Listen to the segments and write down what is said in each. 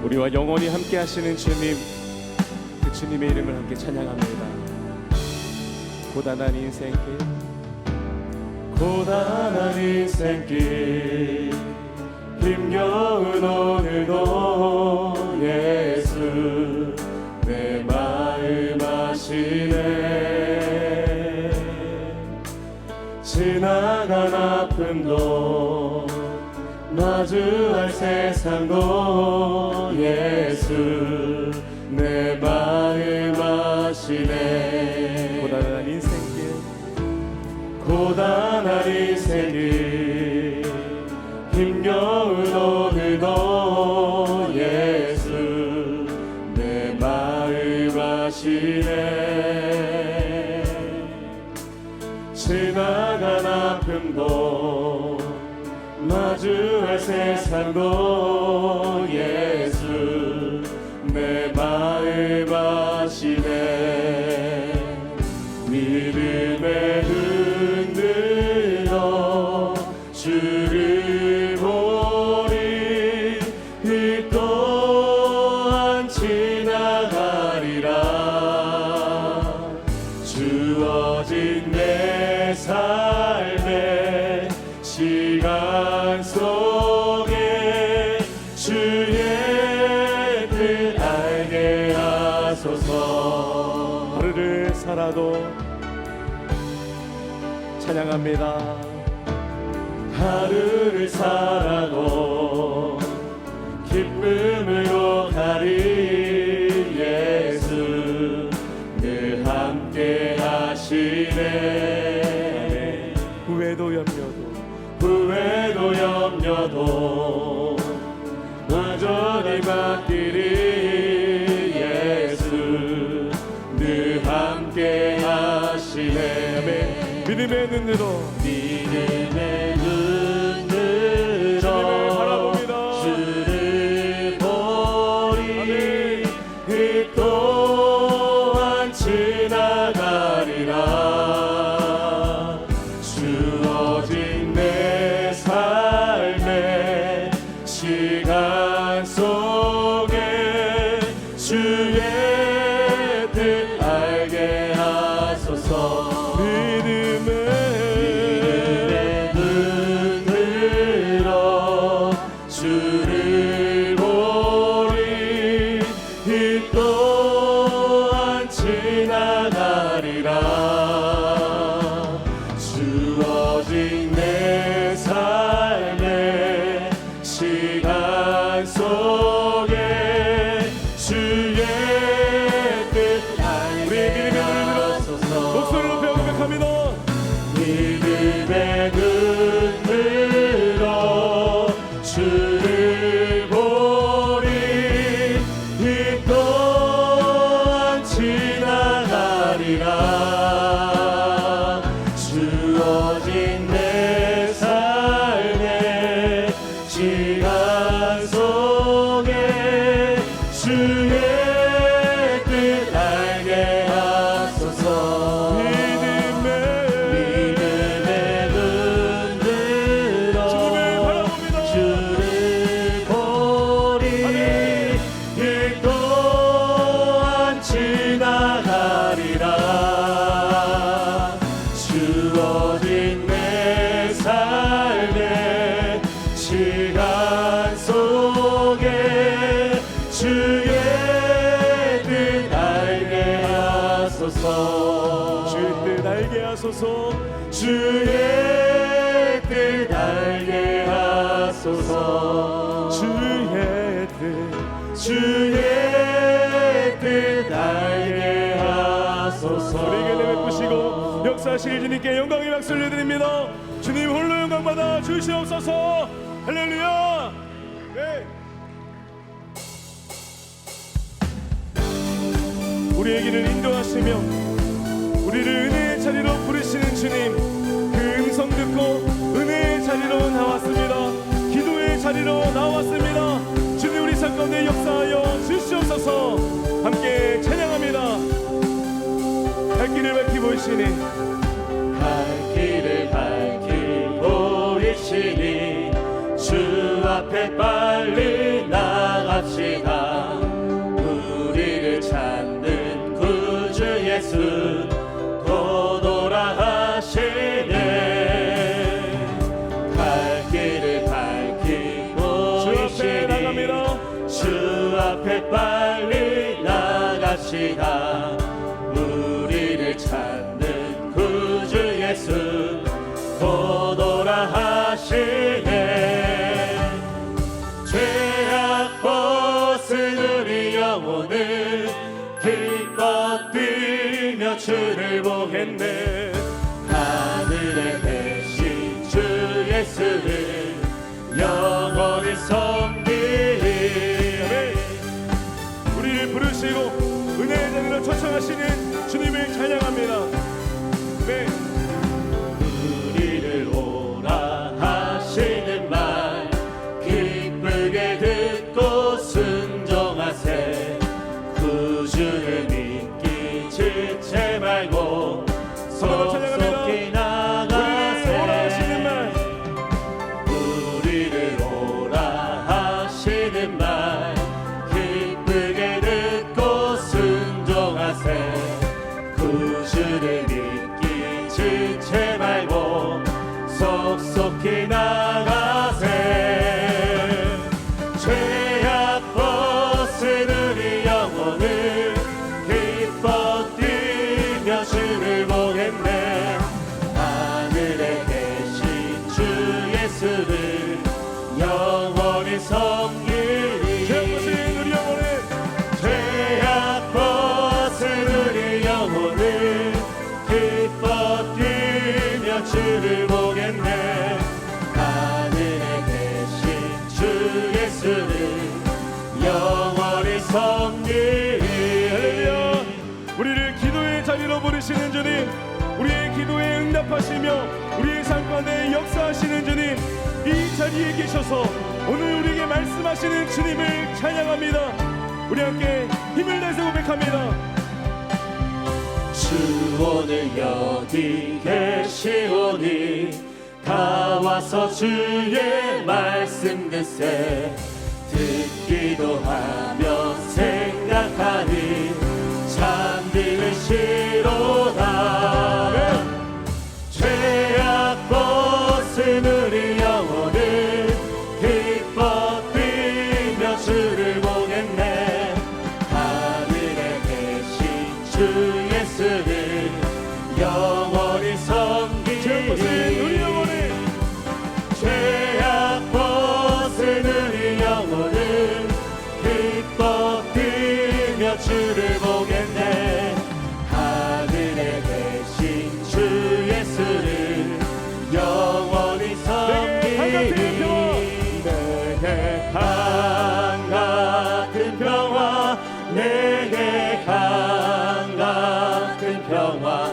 우리와 영원히 함께 하시는 주님, 그 주님의 이름을 함께 찬양합니다. 고단한 인생길, 고단한 인생길, 힘겨운 오늘도 예수 내 마음 아시네. 지나간 아픔도 마주할 세상도 예수 내 마음 아시네. 고단한 인생길, 고단한 인생길, 힘겨운 오늘도 예수 내 마음 아시네. 지나간 아픔도 마주할 세상도 예수 내 마음 아시네. 믿음에 흔들어 주를 보리. 이 또한 지나가리라. 주어진 내 삶의 시간 속에 주의 뜻 알게 하소서. 하루를 살아도 찬양합니다. 하루를 살아도 기쁨으로 가리. 예수 늘 함께 하시네. 후회도 염려도 완전히 맡기리. 예수 늘 함께 하시네. 믿음의 눈으로 주님을 바라봅니다. 주를 보리. 이 또한 지나가리라. 주어진 내 삶의 시간 속에 주의 뜻 알게 하소서. 믿음의 눈 들어 주를 보리. 이 또한 지나가리라. 주어진 내 삶의 시간 속에 주의 뜻 알게 하소서. 목소리를 높여 고백합니다. 믿음의 눈 들어 주를 보리. 이 또한 지나가리라. 주어진 내 삶의 시간 속에 주의 뜻 알게 하소서. 믿음의 눈 들어 주를 보리. 이 또한 지나가리라. 주어진 내 삶의 시간 속에 주의 뜻 알게 하소서. 주의 뜻 알게 하소서. 주의 뜻 알게 하소서. 주의 뜻 알게 하소서. 우리에게 내뱉으시고 역사하실 주님께 영광의 박수를 올려드립니다. 주님 홀로 영광 받아 주시옵소서. 할렐루야. 네. 우리의 길을 인도하시며 우리를 은혜의 자리로 부르시는 주님, 그 음성 듣고 은혜의 자리로 나왔습니다. 기도의 자리로 나왔습니다. 주님 우리 삶 가운데 역사하여 주시옵소서. 함께 찬양합니다. 갈 길을 밝히 보이시니, 갈 길을 밝히 보이시니 주 앞에 빨리 나갑시다. 예수 도돌아하시네. 갈 길을 밝히고 주 앞에 나갑니다. 주 앞에 빨리 나갑시다. 우리를 찾는 구주 예수 도돌아하시네. 죄악 벗은 우리 영혼을 기뻐 뛰며 주를 보겠네. 하늘에 계신 주 예수를 영원히 섬기리. 우리를 부르시고 은혜의 자리로 초청하시는 주님을 찬양합니다. 네. 우리를 오라 하시는 말 기쁘게 듣고 순종하세. 구주를 믿기 지체 말고 속속히 나가세. 우리를 오라 하시는 말 기쁘게 듣고 순종하세. 구주를 믿기 지체 말고 속속히 나가세. 죄악 벗은 우리 영혼을 기뻐 뛰며 주를 보겠네. 하늘에 계신 주 예수를 영원히 섬기리. 죄악 벗은 우리 영혼을 기뻐 뛰며 주를 보겠네. 하늘에 계신 주 예수를 영원히 섬기리. 할렐루야. 우리를 기도의 자리로 부르시는 주님, 우리의 기도에 응답하시며 우리의 삶 가운데 역사하시는 주님, 이 자리에 계셔서 오늘 우리에게 말씀하시는 주님을 찬양합니다. 우리 함께 힘을 내서 고백합니다. 주 오늘 여기 계시오니 다 와서 주의 말씀 듣세. 듣기도 하며 생각하니 참 들으시로다. 죄악 벗은 우리 영혼을 기뻐 뛰며 주를 보겠네. 하늘에 계신 주 예수를 영원히 섬기리. 죄악 벗은 우리 영혼을 기뻐 뛰며 주를 보겠네. 하늘에 계신 주 예수를 영원히 섬기리. 내게 강 같은 평화, 내게 강 같은 평화,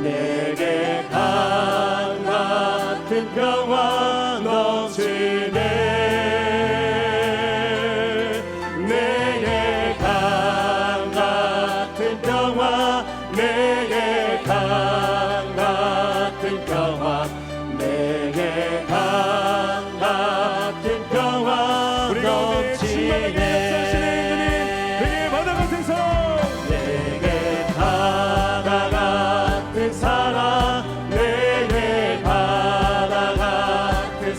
내게 강 같은 평화 넘치네. 내게 강 같은 평화, 내게 강 같은 평화, 내게 강 같은 평화 우리 가운데 충만하게 역사하시는 주님, 내게 바다 같은 사랑, 내게 바다 같은 사랑, 내게 바다 같은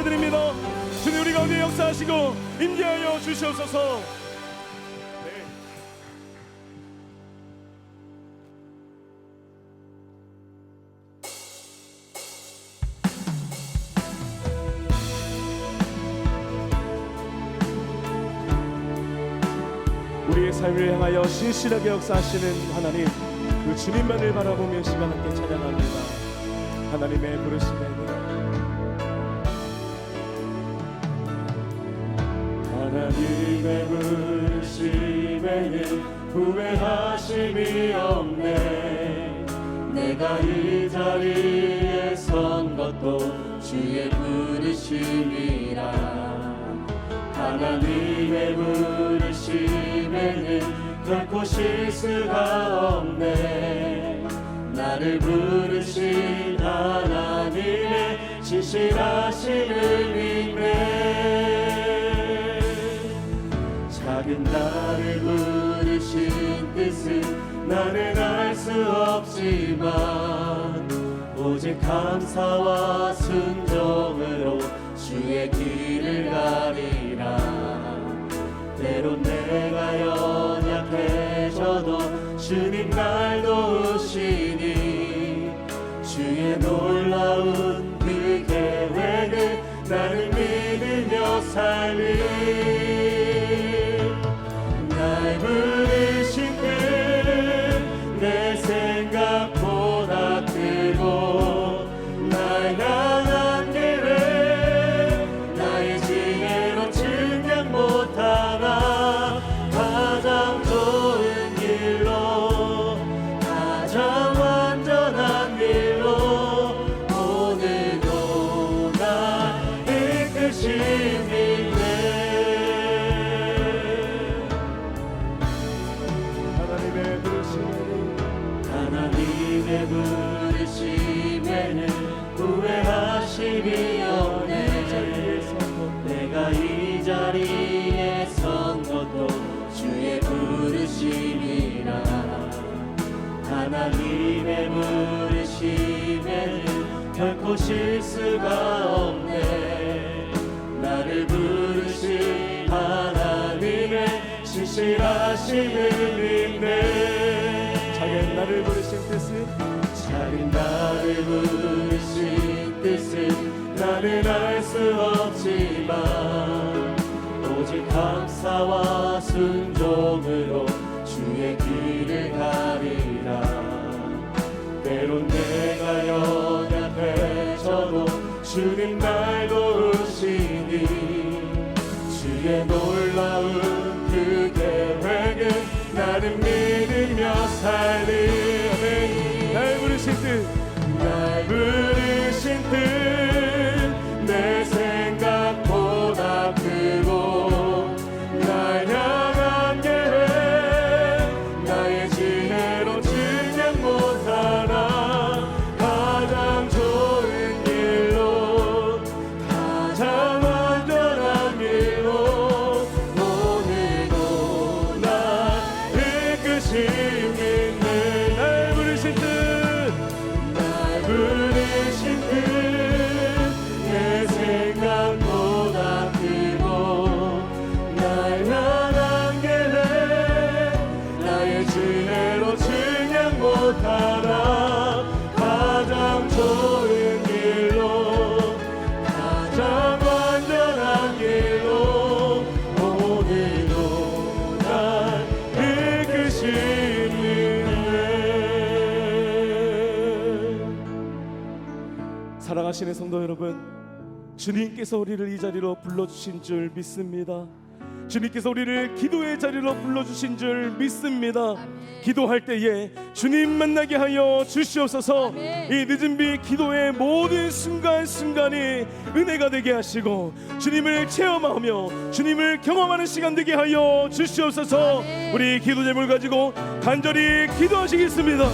감사드립니다. 주님 우리 가운데 역사하시고 임재하여 주시옵소서. 우리의 삶을 향하여 신실하게 역사하시는 하나님, 그 주님만을 바라보며 시간 함께 찬양합니다. 하나님의 부르심에는 하나님의 부르심에는 후회하심이 없네. 내가 이 자리에 선 것도 주의 부르심이라. 하나님의 부르심에는 결코 실수가 없네. 나를 부르신 하나님의 신실하심을 믿네. 작은 나를 부르신 뜻은 나는 알 수 없지만 오직 감사와 순종으로 주의 길을 가리라. 때론 내가 연약해져도 주님 날 도우시니 주의 놀라운 그 계획을 나는 믿으며 살리. 날 부르신 뜻 내 생각보다 크고 날 향한 계획 나의 지혜로 증명 못하나 가장 좋은 길로 가장 완전한 길로 오늘도 날 이끄십니다. 하나님의 부르심에는 후회하심이 없네. 내가 이 자리에 선 것도 주의 부르심이라. 하나님의 부르심에는 결코 실수가 없네. 나를 부르신 하나님의 신실하심을 믿네. 작은 나를 부르신 뜻은 작은 나를 부르신 뜻은 나는 알 수 없지만 오직 감사와 순종으로 주의 길을 가리라. 때론 내가 연약해져도 주님 날 도우시니 주의 놀라운 그 계획을 나는 믿으며 살리. 날 부르신 뜻, 날 부르신 뜻 내 생각보다 크고 날 향한 계획 나의 지혜로 증명 못하나 가장 좋은 길로 가장 완전한 길로 오늘도 날 이끄시니. 날 부르신 뜻 내 생각보다 크고 날 향한 계획 나의 지혜로 증명 못하나 가장 좋은 길로 가장 완전한 길로 오늘도 날 이끄시네. 사랑하시는 성도 여러분, 주님께서 우리를 이 자리로 불러주신 줄 믿습니다. 주님께서 우리를 기도의 자리로 불러주신 줄 믿습니다. 기도할 때에 주님 만나게 하여 주시옵소서. 이 늦은 비 기도의 모든 순간순간이 은혜가 되게 하시고 주님을 체험하며 주님을 경험하는 시간 되게 하여 주시옵소서. 우리 기도 제물 가지고 간절히 기도하시겠습니다.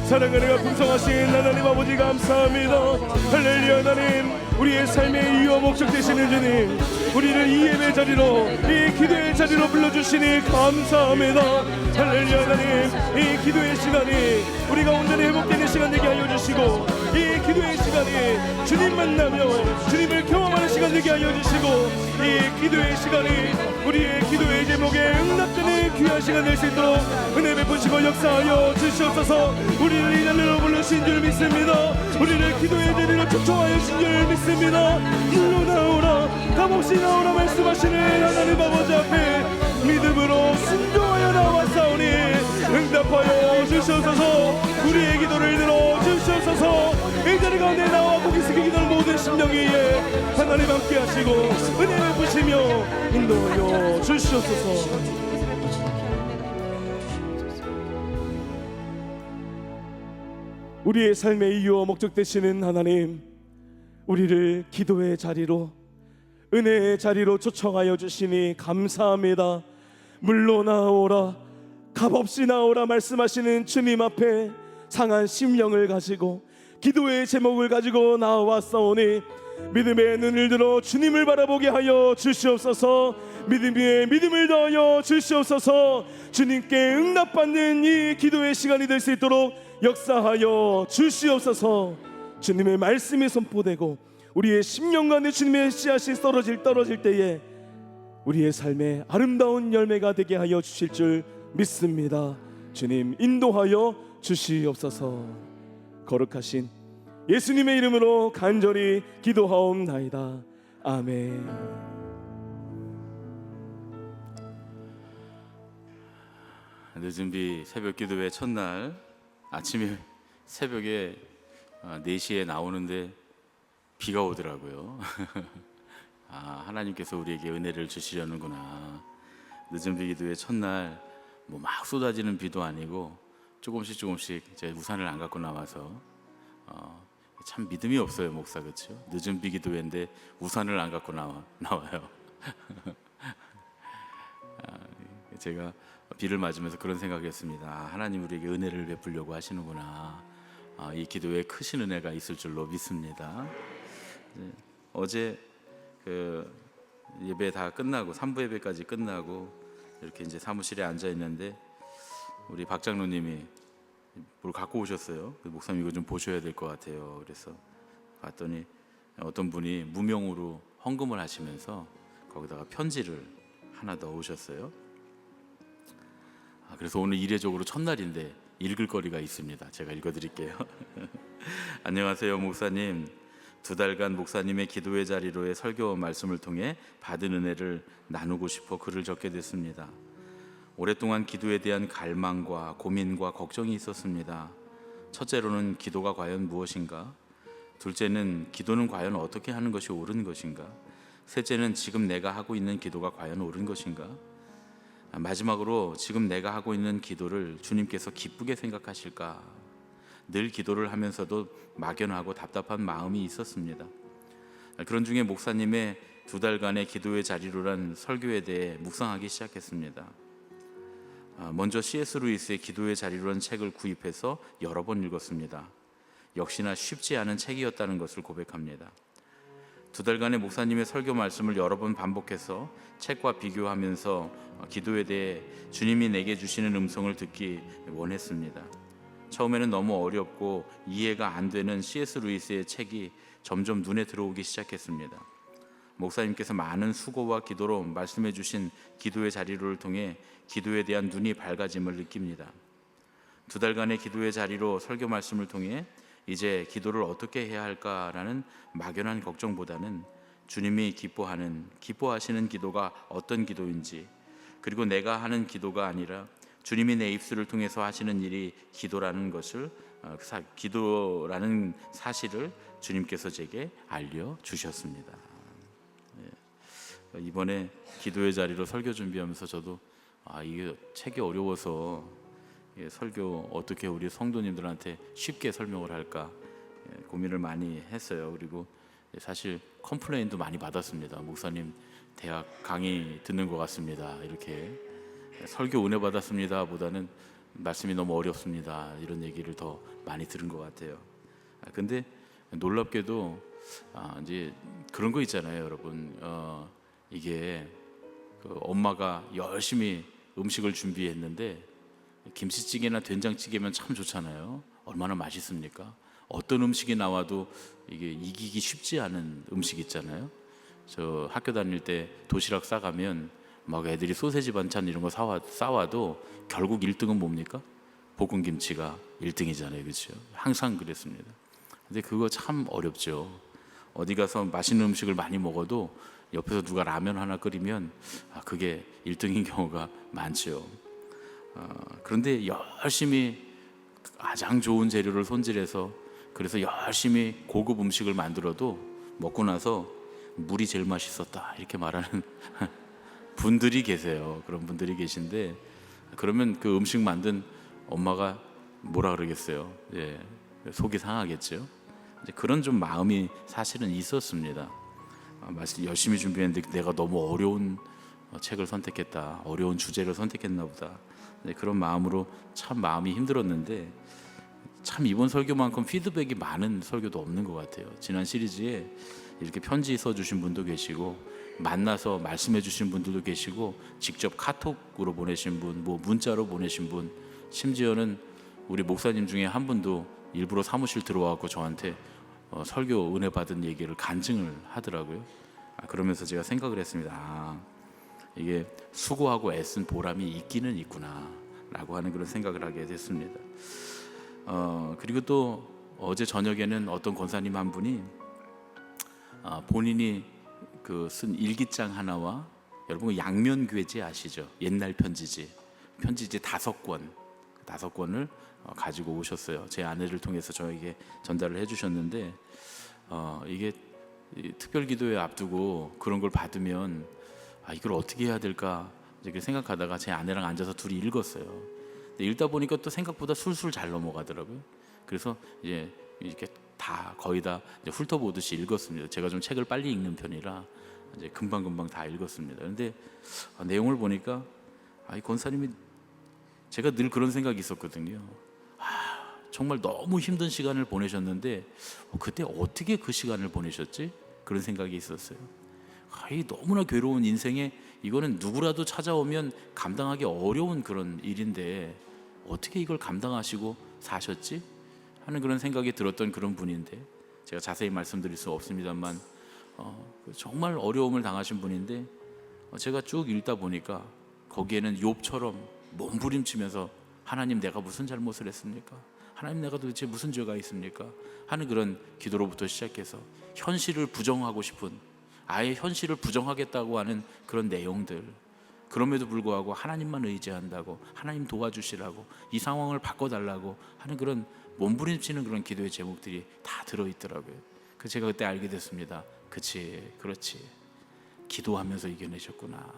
사랑과 은혜가 풍성하신 하나님 아버지 감사합니다. 할렐루야. 하나님 우리의 삶의 이유와 목적 되시는 주님, 우리를 이 예배 자리로, 이 기도의 자리로 불러주시니 감사합니다. 할렐루야. 하나님, 이 기도의 시간이 우리가 온전히 회복되는 시간 되게 하여 주시고, 이 기도의 시간이 주님 만나며 주님을 경험하는 시간 되게 하여 주시고, 이 기도의 시간이 우리의 기도의 제목에 응답되는 귀한 시간 될 수 있도록 은혜 베푸시고 역사하여 주시옵소서. 우리를 이 자리로 부르신 줄 믿습니다. 우리를 기도의 자리로 초청하여 주신 줄 믿습니다. 일로 나오라, 값없이 나오라 말씀하시는 하나님 아버지 앞에 믿음으로 순종하여 나왔사오니 응답하여 주시옵소서. 우리의 기도를 들어 주시옵소서. 이 자리 가운데 나와 고기 숙여 기도하는 모든 심령 위에 하나님 함께 하시고 은혜 베푸시며 인도하여 주시옵소서. 우리의 삶의 이유와 목적 되시는 하나님, 우리를 기도의 자리로, 은혜의 자리로 초청하여 주시니 감사합니다. 물로 나오라, 값없이 나오라 말씀하시는 주님 앞에 상한 심령을 가지고 기도의 제목을 가지고 나왔사오니 믿음의 눈을 들어 주님을 바라보게 하여 주시옵소서. 믿음 위에 믿음을 더하여 주시옵소서. 주님께 응답받는 이 기도의 시간이 될 수 있도록 역사하여 주시옵소서. 주님의 말씀이 선포되고 우리의 심령 가운데 주님의 씨앗이 떨어질 때에 우리의 삶에 아름다운 열매가 되게 하여 주실 줄 믿습니다. 주님 인도하여 주시옵소서. 거룩하신 예수님의 이름으로 간절히 기도하옵나이다. 아멘. 늦은비 새벽 기도회 첫날 아침에 새벽에 4시에 나오는데 비가 오더라고요. 하나님께서 우리에게 은혜를 주시려는구나. 늦은비 기도회 첫날 뭐 막 쏟아지는 비도 아니고 조금씩 제 우산을 안 갖고 나와서 참 믿음이 없어요, 목사. 그렇죠? 늦은비 기도회인데 우산을 안 갖고 나와요. 제가 비를 맞으면서 그런 생각했습니다. 하나님 우리에게 은혜를 베풀려고 하시는구나. 이 기도에 크신 은혜가 있을 줄로 믿습니다. 어제 그 예배 다 끝나고 3부 예배까지 끝나고 이렇게 이제 사무실에 앉아 있는데 우리 박 장로님이 뭘 갖고 오셨어요. 목사님 이거 좀 보셔야 될 것 같아요. 그래서 봤더니 어떤 분이 무명으로 헌금을 하시면서 거기다가 편지를 하나 넣으셨어요. 그래서 오늘 이례적으로 첫날인데 읽을 거리가 있습니다. 제가 읽어드릴게요. 안녕하세요, 목사님. 2달간 목사님의 기도의 자리로의 설교 말씀을 통해 받은 은혜를 나누고 싶어 글을 적게 됐습니다. 오랫동안 기도에 대한 갈망과 고민과 걱정이 있었습니다. 첫째로는 기도가 과연 무엇인가? 둘째는 기도는 과연 어떻게 하는 것이 옳은 것인가? 셋째는 지금 내가 하고 있는 기도가 과연 옳은 것인가? 마지막으로 지금 내가 하고 있는 기도를 주님께서 기쁘게 생각하실까? 늘 기도를 하면서도 막연하고 답답한 마음이 있었습니다. 그런 중에 목사님의 2달간의 기도의 자리로란 설교에 대해 묵상하기 시작했습니다. 먼저 C.S. 루이스의 기도의 자리로란 책을 구입해서 여러 번 읽었습니다. 역시나 쉽지 않은 책이었다는 것을 고백합니다. 2달간의 목사님의 설교 말씀을 여러 번 반복해서 책과 비교하면서 기도에 대해 주님이 내게 주시는 음성을 듣기 원했습니다. 처음에는 너무 어렵고 이해가 안 되는 C.S. 루이스의 책이 점점 눈에 들어오기 시작했습니다. 목사님께서 많은 수고와 기도로 말씀해 주신 기도의 자리를 통해 기도에 대한 눈이 밝아짐을 느낍니다. 2달간의 기도의 자리로 설교 말씀을 통해 이제 기도를 어떻게 해야 할까라는 막연한 걱정보다는 주님이 기뻐하시는 기도가 어떤 기도인지, 그리고 내가 하는 기도가 아니라 주님이 내 입술을 통해서 하시는 일이 기도라는 사실을 주님께서 제게 알려주셨습니다. 이번에 기도의 자리로 설교 준비하면서 저도 이게 책이 어려워서 설교 어떻게 우리 성도님들한테 쉽게 설명을 할까 고민을 많이 했어요. 그리고 사실 컴플레인도 많이 받았습니다. 목사님 대학 강의 듣는 것 같습니다. 이렇게 설교 은혜 받았습니다 보다는 말씀이 너무 어렵습니다 이런 얘기를 더 많이 들은 것 같아요. 근데 놀랍게도 이제 그런 거 있잖아요, 여러분. 이게 그 엄마가 열심히 음식을 준비했는데 김치찌개나 된장찌개면 참 좋잖아요. 얼마나 맛있습니까? 어떤 음식이 나와도 이게 이기기 쉽지 않은 음식 있잖아요. 저 학교 다닐 때 도시락 싸가면 막 애들이 소세지 반찬 이런 거 싸와도 결국 1등은 뭡니까? 볶은 김치가 1등이잖아요, 그렇죠? 항상 그랬습니다. 근데 그거 참 어렵죠. 어디 가서 맛있는 음식을 많이 먹어도 옆에서 누가 라면 하나 끓이면 그게 1등인 경우가 많죠. 그런데 열심히 가장 좋은 재료를 손질해서 그래서 열심히 고급 음식을 만들어도 먹고 나서 물이 제일 맛있었다 이렇게 말하는 분들이 계세요. 그런 분들이 계신데 그러면 그 음식 만든 엄마가 뭐라 그러겠어요? 예, 속이 상하겠죠. 이제 그런 좀 마음이 사실은 있었습니다. 열심히 준비했는데 내가 너무 어려운 책을 선택했다, 어려운 주제를 선택했나 보다. 네, 그런 마음으로 참 마음이 힘들었는데 참 이번 설교만큼 피드백이 많은 설교도 없는 것 같아요. 지난 시리즈에 이렇게 편지 써주신 분도 계시고 만나서 말씀해 주신 분들도 계시고 직접 카톡으로 보내신 분, 뭐 문자로 보내신 분, 심지어는 우리 목사님 중에 한 분도 일부러 사무실 들어와서 저한테 설교 은혜 받은 얘기를 간증을 하더라고요. 그러면서 제가 생각을 했습니다. 이게 수고하고 애쓴 보람이 있기는 있구나 라고 하는 그런 생각을 하게 됐습니다. 그리고 또 어제 저녁에는 어떤 권사님 한 분이 본인이 그 쓴 일기장 하나와 여러분 양면괴지 아시죠? 옛날 편지지 5권을 가지고 오셨어요. 제 아내를 통해서 저에게 전달을 해주셨는데 이게 특별기도회 앞두고 그런 걸 받으면 이걸 어떻게 해야 될까 이렇게 생각하다가 제 아내랑 앉아서 둘이 읽었어요. 근데 읽다 보니까 또 생각보다 술술 잘 넘어가더라고요. 그래서 이제 이렇게 다 거의 다 이제 훑어보듯이 읽었습니다. 제가 좀 책을 빨리 읽는 편이라 이제 금방 다 읽었습니다. 그런데 내용을 보니까 이 권사님이 제가 늘 그런 생각이 있었거든요. 정말 너무 힘든 시간을 보내셨는데 그때 어떻게 그 시간을 보내셨지? 그런 생각이 있었어요. 이 너무나 괴로운 인생에 이거는 누구라도 찾아오면 감당하기 어려운 그런 일인데 어떻게 이걸 감당하시고 사셨지? 하는 그런 생각이 들었던 그런 분인데 제가 자세히 말씀드릴 수 없습니다만 정말 어려움을 당하신 분인데 제가 쭉 읽다 보니까 거기에는 욥처럼 몸부림치면서 하나님 내가 무슨 잘못을 했습니까? 하나님 내가 도대체 무슨 죄가 있습니까? 하는 그런 기도로부터 시작해서 현실을 부정하고 싶은 아예 현실을 부정하겠다고 하는 그런 내용들 그럼에도 불구하고 하나님만 의지한다고 하나님 도와주시라고 이 상황을 바꿔달라고 하는 그런 몸부림치는 그런 기도의 제목들이 다 들어있더라고요. 그래서 제가 그때 알게 됐습니다. 그렇지 기도하면서 이겨내셨구나.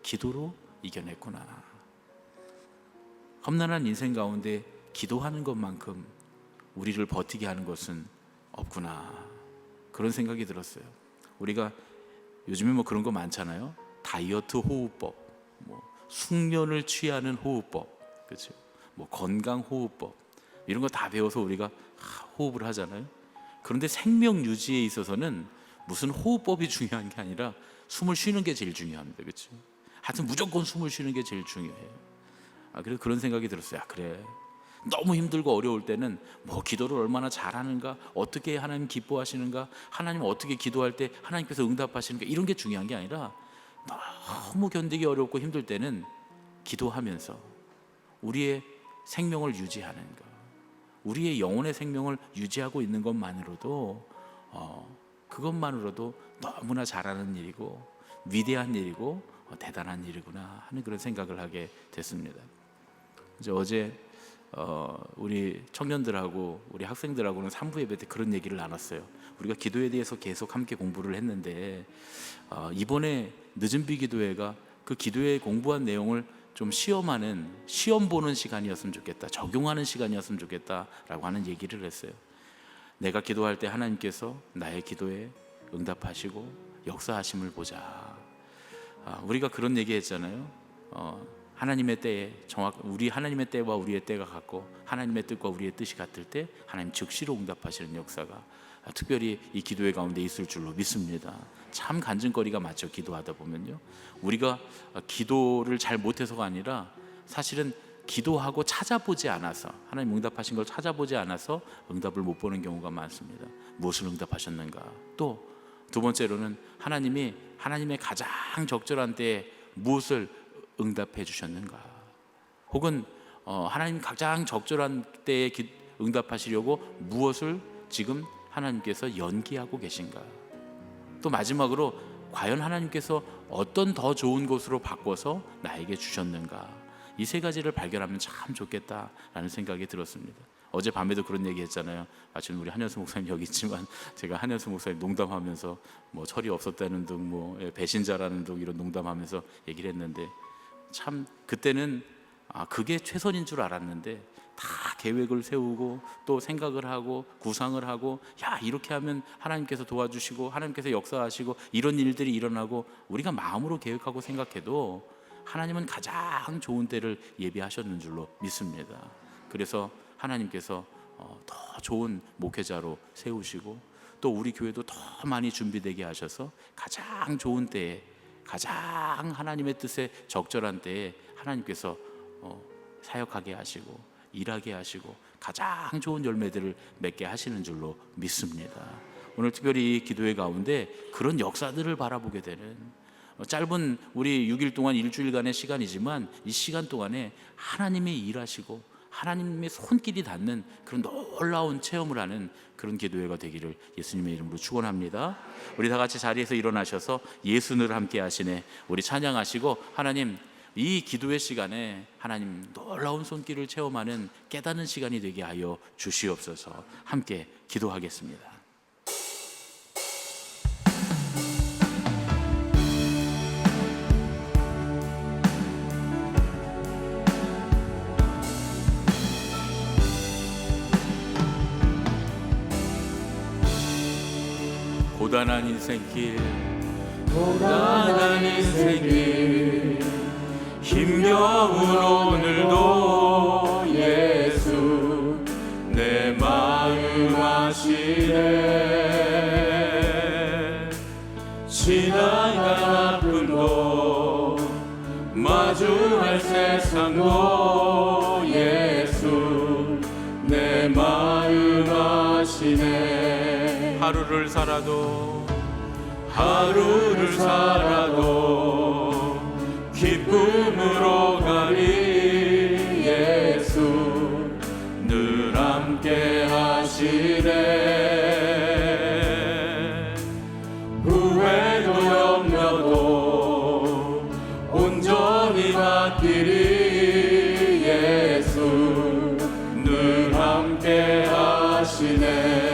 기도로 이겨냈구나. 험난한 인생 가운데 기도하는 것만큼 우리를 버티게 하는 것은 없구나. 그런 생각이 들었어요. 우리가 요즘에 뭐 그런 거 많잖아요. 다이어트 호흡법, 뭐 숙면을 취하는 호흡법, 그렇죠? 뭐 건강 호흡법 이런 거 다 배워서 우리가 호흡을 하잖아요. 그런데 생명 유지에 있어서는 무슨 호흡법이 중요한 게 아니라 숨을 쉬는 게 제일 중요합니다, 그렇죠? 하여튼 무조건 숨을 쉬는 게 제일 중요해요. 그래서 그런 생각이 들었어요. 그래. 너무 힘들고 어려울 때는 뭐 기도를 얼마나 잘하는가, 어떻게 하나님 기뻐하시는가, 하나님 어떻게 기도할 때 하나님께서 응답하시는가 이런 게 중요한 게 아니라 너무 견디기 어렵고 힘들 때는 기도하면서 우리의 생명을 유지하는 것, 우리의 영혼의 생명을 유지하고 있는 것만으로도 그것만으로도 너무나 잘하는 일이고 위대한 일이고 대단한 일이구나 하는 그런 생각을 하게 됐습니다. 이제 어제 우리 청년들하고 우리 학생들하고는 3부 예배 때 그런 얘기를 나눴어요. 우리가 기도에 대해서 계속 함께 공부를 했는데 이번에 늦은비 기도회가 그 기도에 공부한 내용을 좀 시험 보는 시간이었으면 좋겠다, 적용하는 시간이었으면 좋겠다라고 하는 얘기를 했어요. 내가 기도할 때 하나님께서 나의 기도에 응답하시고 역사하심을 보자. 우리가 그런 얘기 했잖아요. 하나님의 때에 우리 하나님의 때와 우리의 때가 같고 하나님의 뜻과 우리의 뜻이 같을 때 하나님 즉시로 응답하시는 역사가 특별히 이 기도회 가운데 있을 줄로 믿습니다. 참 간증거리가 많죠. 기도하다 보면요, 우리가 기도를 잘 못해서가 아니라 사실은 기도하고 찾아보지 않아서, 하나님 응답하신 걸 찾아보지 않아서 응답을 못 보는 경우가 많습니다. 무엇을 응답하셨는가? 또 두 번째로는 하나님의 가장 적절한 때에 무엇을 응답해 주셨는가? 혹은 하나님 가장 적절한 때에 응답하시려고 무엇을 지금 하나님께서 연기하고 계신가? 또 마지막으로 과연 하나님께서 어떤 더 좋은 곳으로 바꿔서 나에게 주셨는가? 이 세 가지를 발견하면 참 좋겠다라는 생각이 들었습니다. 어제 밤에도 그런 얘기 했잖아요. 마침 우리 한현수 목사님 여기 있지만 제가 한현수 목사님 농담하면서 뭐 철이 없었다는 등, 뭐 배신자라는 등 이런 농담하면서 얘기를 했는데, 참 그때는 그게 최선인 줄 알았는데 다 계획을 세우고 또 생각을 하고 구상을 하고, 야, 이렇게 하면 하나님께서 도와주시고 하나님께서 역사하시고 이런 일들이 일어나고, 우리가 마음으로 계획하고 생각해도 하나님은 가장 좋은 때를 예비하셨는 줄로 믿습니다. 그래서 하나님께서 더 좋은 목회자로 세우시고 또 우리 교회도 더 많이 준비되게 하셔서 가장 좋은 때에, 가장 하나님의 뜻에 적절한 때에 하나님께서 사역하게 하시고 일하게 하시고 가장 좋은 열매들을 맺게 하시는 줄로 믿습니다. 오늘 특별히 이 기도회 가운데 그런 역사들을 바라보게 되는, 짧은 우리 6일 동안 일주일간의 시간이지만 이 시간 동안에 하나님이 일하시고 하나님의 손길이 닿는 그런 놀라운 체험을 하는 그런 기도회가 되기를 예수님의 이름으로 축원합니다. 우리 다 같이 자리에서 일어나셔서 예수를 함께 하시네 우리 찬양하시고, 하나님 이 기도회 시간에 하나님 놀라운 손길을 체험하는 깨닫는 시간이 되게 하여 주시옵소서. 함께 기도하겠습니다. 고단한 인생길, 고단한 인생길, 힘겨운 오늘도 예수 내 마음 아시네. 지나간 아픔도 마주할 세상도 예수 내 마음 아시네. 하루를 살아도 기쁨으로 가리 예수 늘 함께 하시네. 후회도 염려도 온전히 맡기리 예수 늘 함께 하시네.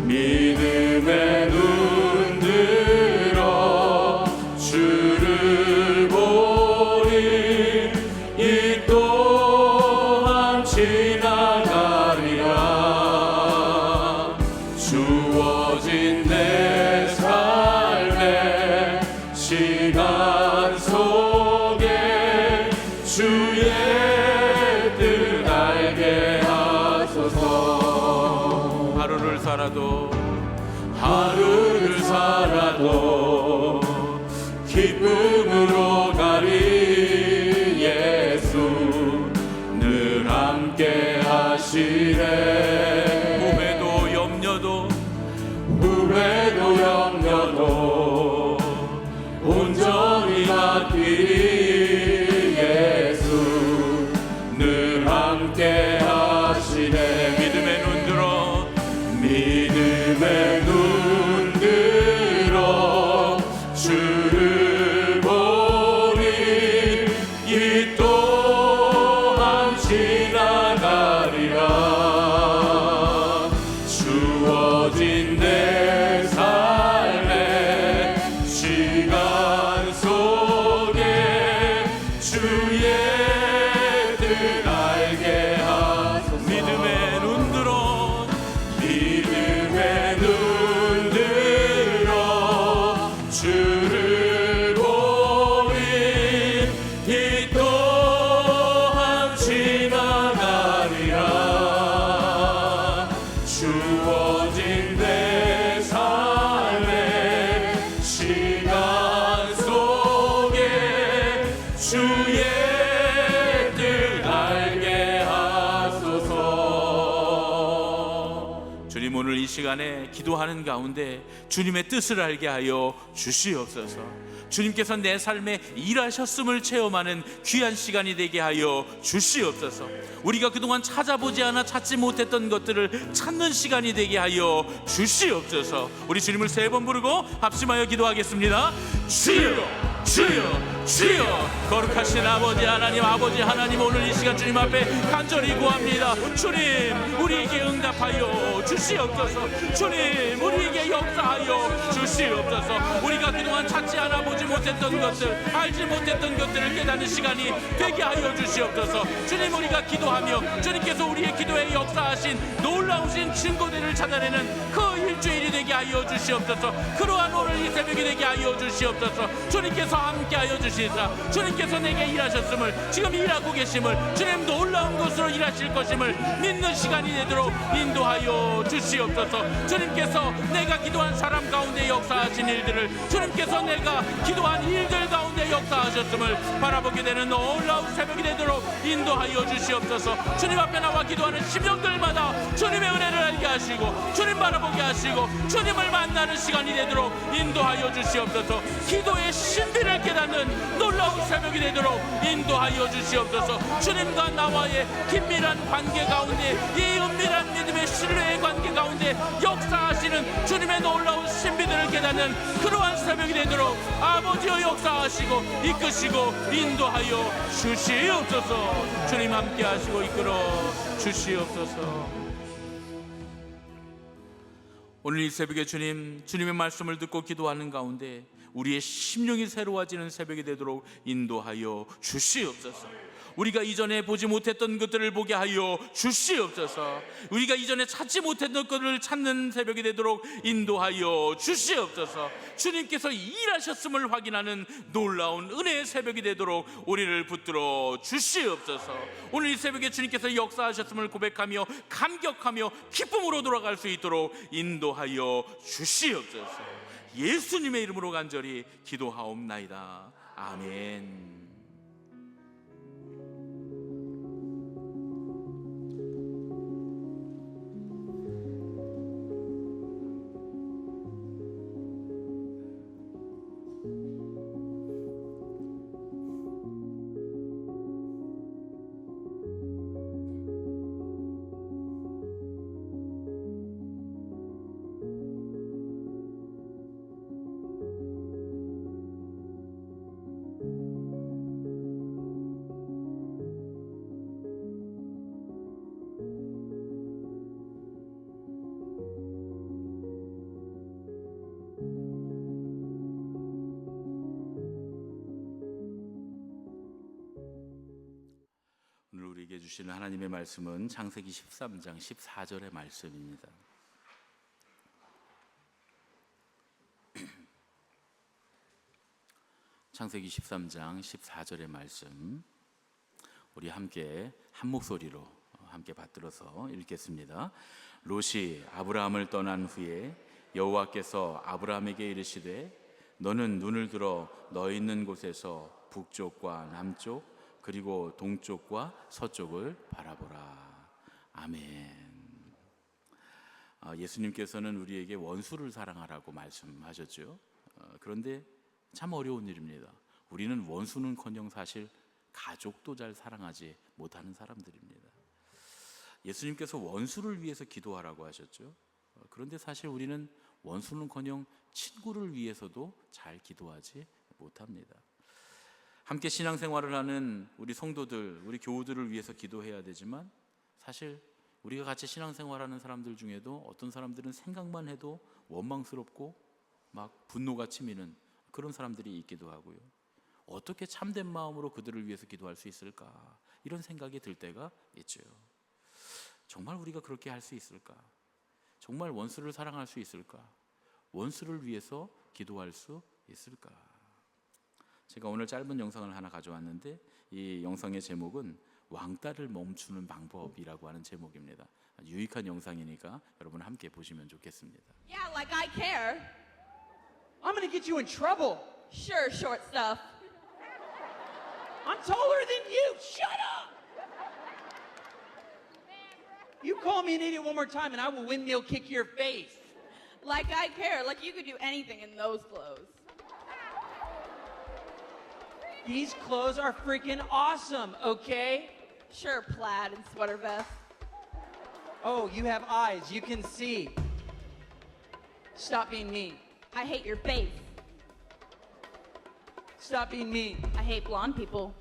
믿음의 눈 들어 주를 보리 이 또한 지나가리라. 주어진 내 삶의 시간 속에 주의 뜻 알게 하소서. 하루를 살아도 기쁨으로 가리 예수 늘 함께 하시네. 후회도 염려도 온전히 맡기리 예수 늘 함께 하시네. 믿음의 눈 들어 주를 보리 이 또한 지나가리라. 주어진 내 삶의 시간 속에 주의 뜻 알게 하소서. 믿음의 눈 들어 주를 보리 이 또한 지나가리라. 주어 오늘 이 시간에 기도하는 가운데 주님의 뜻을 알게 하여 주시옵소서. 주님께서 내 삶에 일하셨음을 체험하는 귀한 시간이 되게 하여 주시옵소서. 우리가 그동안 찾아보지 않아 찾지 못했던 것들을 찾는 시간이 되게 하여 주시옵소서. 우리 주님을 3번 부르고 합심하여 기도하겠습니다. 주여, 주여, 주여. 거룩하신 아버지 하나님, 오늘 이 시간 주님 앞에 간절히 구합니다. 주님, 우리에게 응답하여 주시옵소서. 주님, 우리에게 역사하여 주시옵소서. 우리가 그동안 찾지 않아 보지 못했던 것들, 알지 못했던 것들을 깨닫는 시간이 되게 하여 주시옵소서. 주님, 우리가 기도하며 주님께서 우리의 기도에 역사하신 놀라우신 증거들을 찾아내는 그 일주일이 되게 하여 주시옵소서. 그러한 오늘 이 새벽이 되게 하여 주시옵소서. 주님께서 함께하여 주시사 주님께서 내게 일하셨음을, 지금 일하고 계심을, 주님 놀라운 것으로 일하실 것임을 믿는 시간이 되도록 인도하여 주시옵소서. 주님께서 내가 기도한 사람 가운데 역사하신 일들을, 주님께서 내가 기도한 일들 가운데 역사하셨음을 바라보게 되는 놀라운 새벽이 되도록 인도하여 주시옵소서. 주님 앞에 나와 기도하는 심령들마다 주님의 은혜를 알게 하시고 주님 바라보게 하시고 주님을 만나는 시간이 되도록 인도하여 주시옵소서. 기도의 신비를 깨닫는 놀라운 새벽이 되도록 인도하여 주시옵소서. 주님과 나와의 긴밀한 관계 가운데, 이 은밀한 믿음의 신뢰의 관계 가운데 역사하시는 주님의 놀라운 신비들을 깨닫는 그러한 새벽이 되도록 아버지여 역사하시고 이끄시고 인도하여 주시옵소서. 주님 함께 하시고 이끌어 주시옵소서. 오늘 이 새벽에 주님의 말씀을 듣고 기도하는 가운데 우리의 심령이 새로워지는 새벽이 되도록 인도하여 주시옵소서. 우리가 이전에 보지 못했던 것들을 보게 하여 주시옵소서. 우리가 이전에 찾지 못했던 것들을 찾는 새벽이 되도록 인도하여 주시옵소서. 주님께서 일하셨음을 확인하는 놀라운 은혜의 새벽이 되도록 우리를 붙들어 주시옵소서. 오늘 이 새벽에 주님께서 역사하셨음을 고백하며 감격하며 기쁨으로 돌아갈 수 있도록 인도하여 주시옵소서. 예수님의 이름으로 간절히 기도하옵나이다. 아멘. 오늘 우리에게 주시는 하나님의 말씀은 창세기 13장 14절의 말씀입니다. 창세기 13장 14절의 말씀, 우리 함께 한 목소리로 함께 받들어서 읽겠습니다. 롯이 아브라함을 떠난 후에 여호와께서 아브라함에게 이르시되 너는 눈을 들어 너 있는 곳에서 북쪽과 남쪽 그리고 동쪽과 서쪽을 바라보라. 아멘. 예수님께서는 우리에게 원수를 사랑하라고 말씀하셨죠. 그런데 참 어려운 일입니다. 우리는 원수는커녕 사실 가족도 잘 사랑하지 못하는 사람들입니다. 예수님께서 원수를 위해서 기도하라고 하셨죠. 그런데 사실 우리는 원수는커녕 친구를 위해서도 잘 기도하지 못합니다. 함께 신앙생활을 하는 우리 성도들, 우리 교우들을 위해서 기도해야 되지만 사실 우리가 같이 신앙생활하는 사람들 중에도 어떤 사람들은 생각만 해도 원망스럽고 막 분노가 치미는 그런 사람들이 있기도 하고요. 어떻게 참된 마음으로 그들을 위해서 기도할 수 있을까? 이런 생각이 들 때가 있죠. 정말 우리가 그렇게 할 수 있을까? 정말 원수를 사랑할 수 있을까? 원수를 위해서 기도할 수 있을까? 제가 오늘 짧은 영상을 하나 가져왔는데 이 영상의 제목은 왕따를 멈추는 방법이라고 하는 제목입니다. 유익한 영상이니까 여러분 함께 보시면 좋겠습니다. Yeah, like I care. I'm gonna get you in trouble. Sure, short stuff. I'm taller than you. Shut up. You call me an idiot one more time and I will windmill kick your face. Like I care. Like you could do anything in those clothes. These clothes are freaking awesome, okay? Sure, plaid and sweater vest. Oh, you have eyes. You can see. Stop being mean. I hate your face. Stop being mean. I hate blonde people.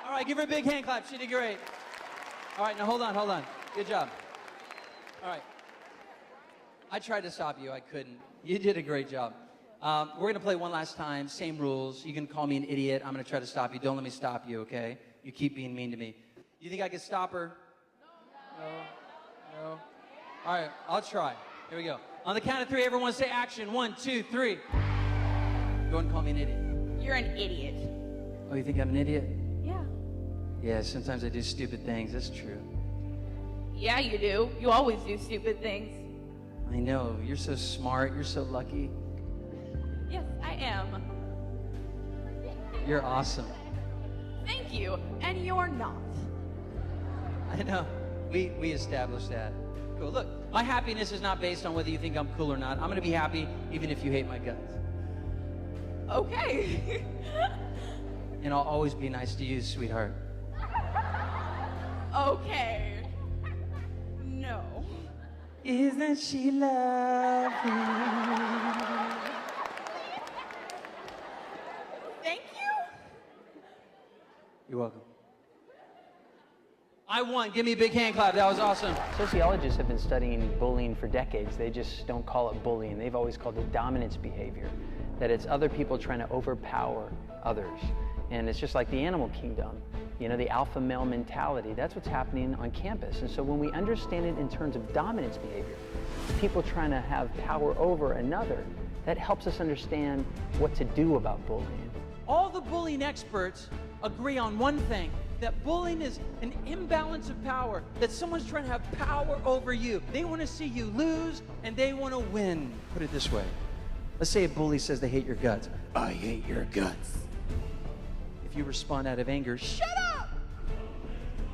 All right, give her a big hand clap. She did great. All right, now hold on. Good job. All right. I tried to stop you. I couldn't. You did a great job. We're going to play one last time. Same rules. You can call me an idiot. I'm going to try to stop you. Don't let me stop you, okay? You keep being mean to me. You think I can stop her? No. All right, I'll try. Here we go. On the count of 3, everyone say action. 1, 2, 3. Go ahead and call me an idiot. You're an idiot. Oh, you think I'm an idiot? Yeah. Yeah, sometimes I do stupid things. That's true. Yeah, you do. You always do stupid things. I know. You're so smart. You're so lucky. Yes, I am. You're awesome. Thank you. And you're not. I know. We established that. Cool. Look, my happiness is not based on whether you think I'm cool or not. I'm going to be happy even if you hate my guts. Okay. And I'll always be nice to you, sweetheart. Okay. No. Isn't she lovely? Thank you. You're welcome. I won. Give me a big hand clap. That was awesome. Sociologists have been studying bullying for decades. They just don't call it bullying. They've always called it dominance behavior, that it's other people trying to overpower others. And it's just like the animal kingdom, you know, the alpha male mentality. That's what's happening on campus. And so when we understand it in terms of dominance behavior, people trying to have power over another, that helps us understand what to do about bullying. All the bullying experts agree on one thing, that bullying is an imbalance of power, that someone's trying to have power over you. They want to see you lose and they want to win. Put it this way. Let's say a bully says they hate your guts. I hate your guts. If you respond out of anger, shut up!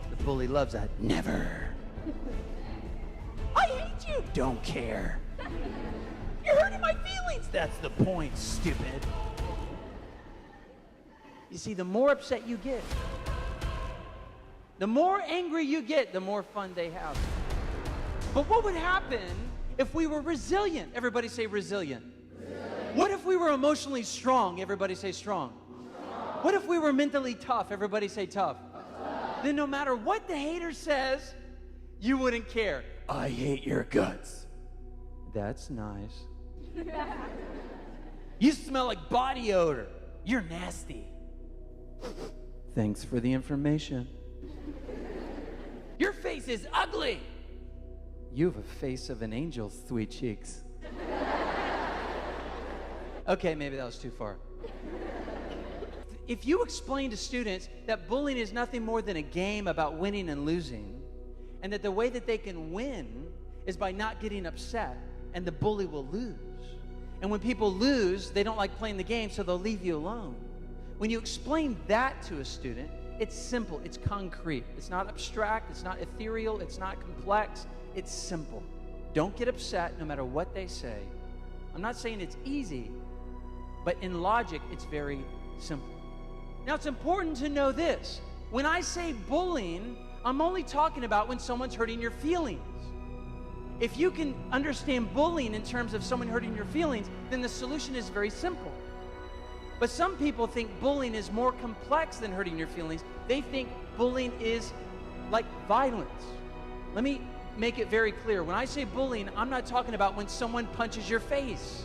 The bully loves that. Never. I hate you. Don't care. You're hurting my feelings. That's the point, stupid. You see, the more upset you get, the more angry you get, the more fun they have. But what would happen if we were resilient? Everybody say resilient. What if we were emotionally strong? Everybody say strong. What if we were mentally tough? Everybody say tough. Then no matter what the hater says, you wouldn't care. I hate your guts. That's nice. You smell like body odor. You're nasty. Thanks for the information. Your face is ugly. You have a face of an angel, sweet cheeks. Okay, maybe that was too far. If you explain to students that bullying is nothing more than a game about winning and losing, and that the way that they can win is by not getting upset, and the bully will lose. And when people lose, they don't like playing the game, so they'll leave you alone. When you explain that to a student, it's simple, it's concrete. It's not abstract, it's not ethereal, it's not complex, it's simple. Don't get upset no matter what they say. I'm not saying it's easy, but in logic, it's very simple. Now, it's important to know this. When I say bullying, I'm only talking about when someone's hurting your feelings. If you can understand bullying in terms of someone hurting your feelings, then the solution is very simple. But some people think bullying is more complex than hurting your feelings. They think bullying is like violence. Let me make it very clear. When I say bullying, I'm not talking about when someone punches your face.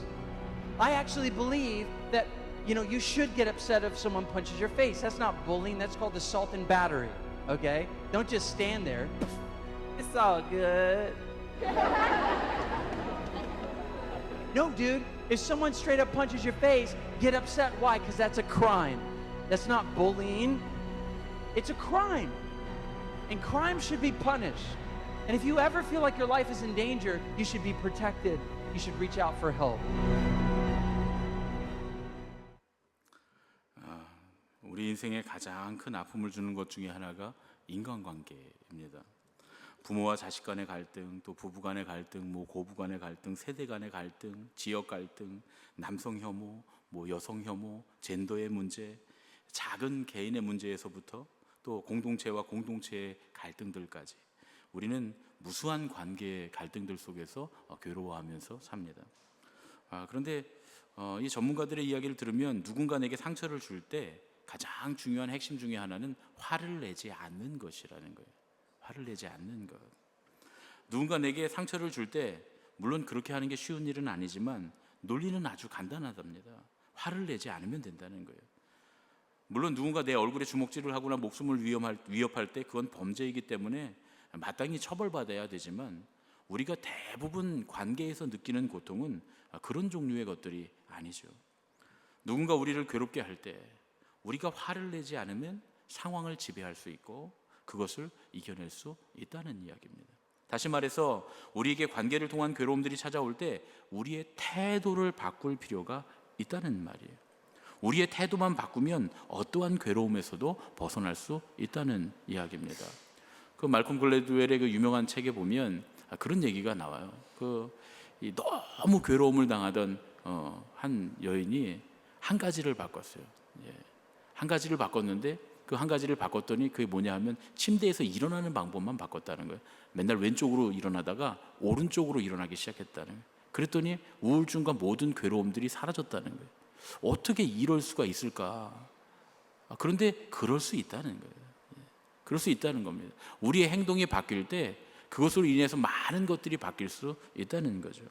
I actually believe that, you should get upset if someone punches your face. That's not bullying. That's called assault and battery, okay? Don't just stand there. It's all good. No, dude. If someone straight up punches your face, get upset. Why? Because that's a crime. That's not bullying. It's a crime. And crime should be punished. And if you ever feel like your life is in danger, you should be protected. You should reach out for help. 우리 인생에 가장 큰 아픔을 주는 것 중에 하나가 인간관계입니다. 부모와 자식 간의 갈등, 또 부부 간의 갈등, 고부 간의 갈등, 세대 간의 갈등, 지역 갈등, 남성 혐오, 여성 혐오, 젠더의 문제, 작은 개인의 문제에서부터 또 공동체와 공동체의 갈등들까지 우리는 무수한 관계의 갈등들 속에서 괴로워하면서 삽니다. 그런데 이 전문가들의 이야기를 들으면 누군가 내게 상처를 줄 때 가장 중요한 핵심 중에 하나는 화를 내지 않는 것이라는 거예요. 화를 내지 않는 것. 누군가 내게 상처를 줄 때 물론 그렇게 하는 게 쉬운 일은 아니지만 논리는 아주 간단하답니다. 화를 내지 않으면 된다는 거예요. 물론 누군가 내 얼굴에 주먹질을 하거나 목숨을 위협할 때 그건 범죄이기 때문에 마땅히 처벌받아야 되지만 우리가 대부분 관계에서 느끼는 고통은 그런 종류의 것들이 아니죠. 누군가 우리를 괴롭게 할 때 우리가 화를 내지 않으면 상황을 지배할 수 있고 그것을 이겨낼 수 있다는 이야기입니다. 다시 말해서 우리에게 관계를 통한 괴로움들이 찾아올 때 우리의 태도를 바꿀 필요가 있다는 말이에요. 우리의 태도만 바꾸면 어떠한 괴로움에서도 벗어날 수 있다는 이야기입니다. 그 말콤 글래드웰의 그 유명한 책에 보면 그런 얘기가 나와요. 너무 괴로움을 당하던 한 여인이 한 가지를 바꿨어요. 한 가지를 바꿨는데 그 한 가지를 바꿨더니 그게 뭐냐 하면 침대에서 일어나는 방법만 바꿨다는 거예요. 맨날 왼쪽으로 일어나다가 오른쪽으로 일어나기 시작했다는 거예요. 그랬더니 우울증과 모든 괴로움들이 사라졌다는 거예요. 어떻게 이럴 수가 있을까? 그런데 그럴 수 있다는 거예요. 그럴 수 있다는 겁니다. 우리의 행동이 바뀔 때 그것으로 인해서 많은 것들이 바뀔 수 있다는 거죠.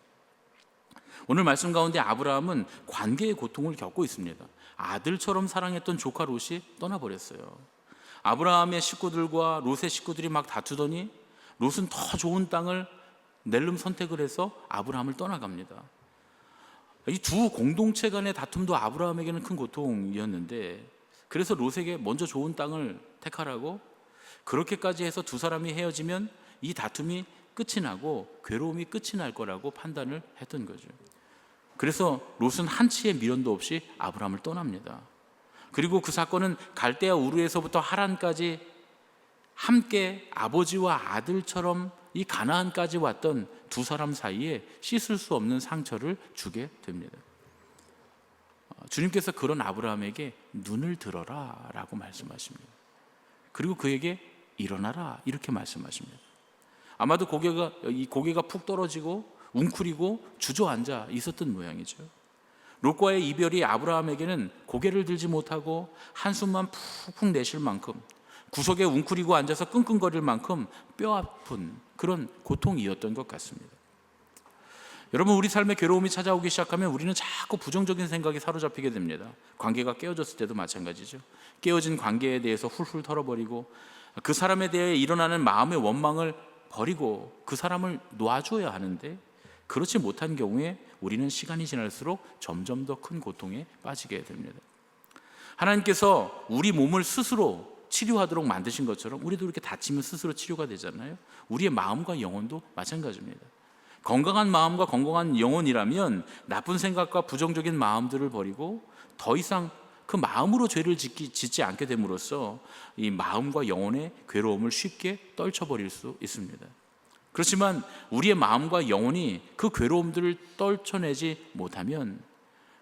오늘 말씀 가운데 아브라함은 관계의 고통을 겪고 있습니다. 아들처럼 사랑했던 조카 롯이 떠나버렸어요. 아브라함의 식구들과 롯의 식구들이 막 다투더니 롯은 더 좋은 땅을 낼름 선택을 해서 아브라함을 떠나갑니다. 이 두 공동체 간의 다툼도 아브라함에게는 큰 고통이었는데 그래서 롯에게 먼저 좋은 땅을 택하라고 그렇게까지 해서 두 사람이 헤어지면 이 다툼이 끝이 나고 괴로움이 끝이 날 거라고 판단을 했던 거죠. 그래서 롯은 한치의 미련도 없이 아브라함을 떠납니다. 그리고 그 사건은 갈대아 우르에서부터 하란까지 함께 아버지와 아들처럼 이 가나안까지 왔던 두 사람 사이에 씻을 수 없는 상처를 주게 됩니다. 주님께서 그런 아브라함에게 눈을 들어라 라고 말씀하십니다. 그리고 그에게 일어나라 이렇게 말씀하십니다. 아마도 고개가 푹 떨어지고 웅크리고 주저앉아 있었던 모양이죠. 롯과의 이별이 아브라함에게는 고개를 들지 못하고 한숨만 푹푹 내쉴 만큼 구석에 웅크리고 앉아서 끙끙거릴 만큼 뼈아픈 그런 고통이었던 것 같습니다. 여러분, 우리 삶에 괴로움이 찾아오기 시작하면 우리는 자꾸 부정적인 생각에 사로잡히게 됩니다. 관계가 깨어졌을 때도 마찬가지죠. 깨어진 관계에 대해서 훌훌 털어버리고 그 사람에 대해 일어나는 마음의 원망을 버리고 그 사람을 놔줘야 하는데 그렇지 못한 경우에 우리는 시간이 지날수록 점점 더 큰 고통에 빠지게 됩니다. 하나님께서 우리 몸을 스스로 치료하도록 만드신 것처럼 우리도 이렇게 다치면 스스로 치료가 되잖아요. 우리의 마음과 영혼도 마찬가지입니다. 건강한 마음과 건강한 영혼이라면 나쁜 생각과 부정적인 마음들을 버리고 더 이상 그 마음으로 죄를 짓지 않게 됨으로써 이 마음과 영혼의 괴로움을 쉽게 떨쳐버릴 수 있습니다. 그렇지만 우리의 마음과 영혼이 그 괴로움들을 떨쳐내지 못하면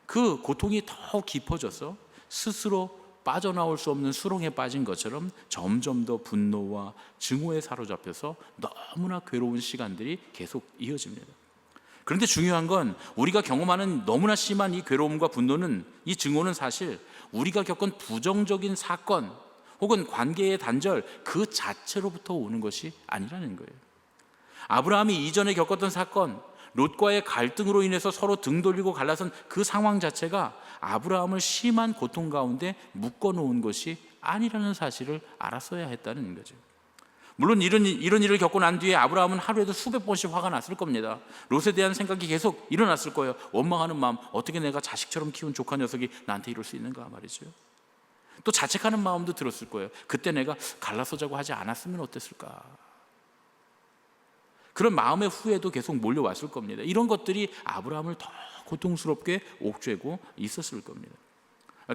그 고통이 더 깊어져서 스스로 빠져나올 수 없는 수렁에 빠진 것처럼 점점 더 분노와 증오에 사로잡혀서 너무나 괴로운 시간들이 계속 이어집니다. 그런데 중요한 건 우리가 경험하는 너무나 심한 이 괴로움과 분노는, 이 증오는 사실 우리가 겪은 부정적인 사건 혹은 관계의 단절 그 자체로부터 오는 것이 아니라는 거예요. 아브라함이 이전에 겪었던 사건, 롯과의 갈등으로 인해서 서로 등 돌리고 갈라선 그 상황 자체가 아브라함을 심한 고통 가운데 묶어놓은 것이 아니라는 사실을 알았어야 했다는 거죠. 물론 이런 일을 겪고 난 뒤에 아브라함은 하루에도 수백 번씩 화가 났을 겁니다. 롯에 대한 생각이 계속 일어났을 거예요. 원망하는 마음, 어떻게 내가 자식처럼 키운 조카 녀석이 나한테 이럴 수 있는가 말이죠. 또 자책하는 마음도 들었을 거예요. 그때 내가 갈라서자고 하지 않았으면 어땠을까. 그런 마음의 후회도 계속 몰려왔을 겁니다. 이런 것들이 아브라함을 더 고통스럽게 옥죄고 있었을 겁니다.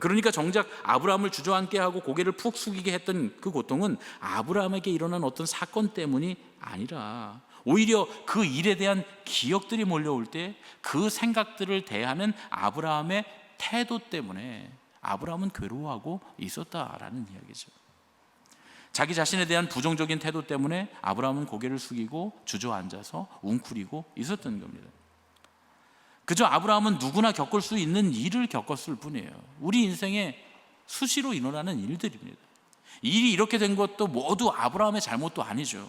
그러니까 정작 아브라함을 주저앉게 하고 고개를 푹 숙이게 했던 그 고통은 아브라함에게 일어난 어떤 사건 때문이 아니라 오히려 그 일에 대한 기억들이 몰려올 때 그 생각들을 대하는 아브라함의 태도 때문에 아브라함은 괴로워하고 있었다라는 이야기죠. 자기 자신에 대한 부정적인 태도 때문에 아브라함은 고개를 숙이고 주저앉아서 웅크리고 있었던 겁니다. 그저 아브라함은 누구나 겪을 수 있는 일을 겪었을 뿐이에요. 우리 인생에 수시로 일어나는 일들입니다. 일이 이렇게 된 것도 모두 아브라함의 잘못도 아니죠.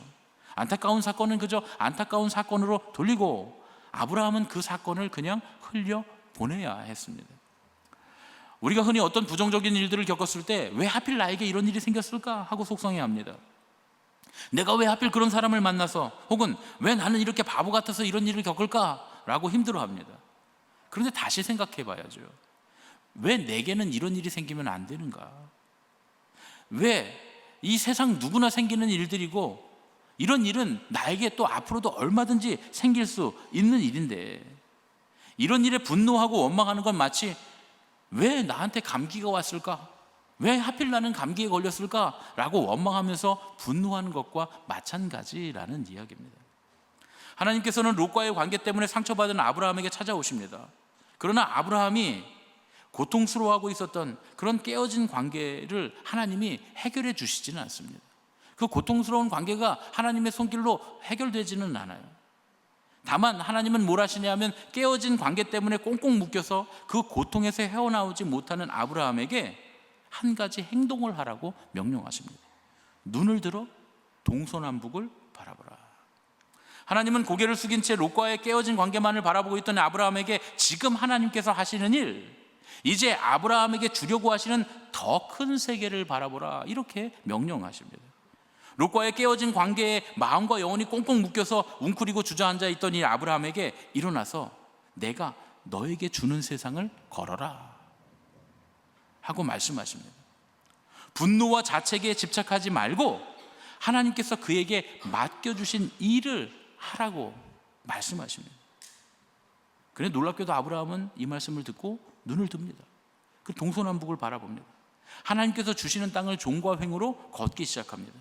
안타까운 사건은 그저 안타까운 사건으로 돌리고 아브라함은 그 사건을 그냥 흘려보내야 했습니다. 우리가 흔히 어떤 부정적인 일들을 겪었을 때 왜 하필 나에게 이런 일이 생겼을까 하고 속상해합니다. 내가 왜 하필 그런 사람을 만나서 혹은 왜 나는 이렇게 바보 같아서 이런 일을 겪을까라고 힘들어합니다. 그런데 다시 생각해 봐야죠. 왜 내게는 이런 일이 생기면 안 되는가? 왜 이 세상 누구나 생기는 일들이고 이런 일은 나에게 또 앞으로도 얼마든지 생길 수 있는 일인데 이런 일에 분노하고 원망하는 건 마치 왜 나한테 감기가 왔을까? 왜 하필 나는 감기에 걸렸을까? 라고 원망하면서 분노하는 것과 마찬가지라는 이야기입니다. 하나님께서는 롯과의 관계 때문에 상처받은 아브라함에게 찾아오십니다. 그러나 아브라함이 고통스러워하고 있었던 그런 깨어진 관계를 하나님이 해결해 주시지는 않습니다. 그 고통스러운 관계가 하나님의 손길로 해결되지는 않아요. 다만 하나님은 뭘 하시냐면 깨어진 관계 때문에 꽁꽁 묶여서 그 고통에서 헤어나오지 못하는 아브라함에게 한 가지 행동을 하라고 명령하십니다. 눈을 들어 동서남북을 바라보라. 하나님은 고개를 숙인 채 롯과의 깨어진 관계만을 바라보고 있던 아브라함에게 지금 하나님께서 하시는 일, 이제 아브라함에게 주려고 하시는 더 큰 세계를 바라보라, 이렇게 명령하십니다. 롯과의 깨어진 관계에 마음과 영혼이 꽁꽁 묶여서 웅크리고 주저앉아 있던 이 아브라함에게 일어나서 내가 너에게 주는 세상을 걸어라 하고 말씀하십니다. 분노와 자책에 집착하지 말고 하나님께서 그에게 맡겨주신 일을 하라고 말씀하십니다. 그래 놀랍게도 아브라함은 이 말씀을 듣고 눈을 듭니다. 그 동서남북을 바라봅니다. 하나님께서 주시는 땅을 종과 횡으로 걷기 시작합니다.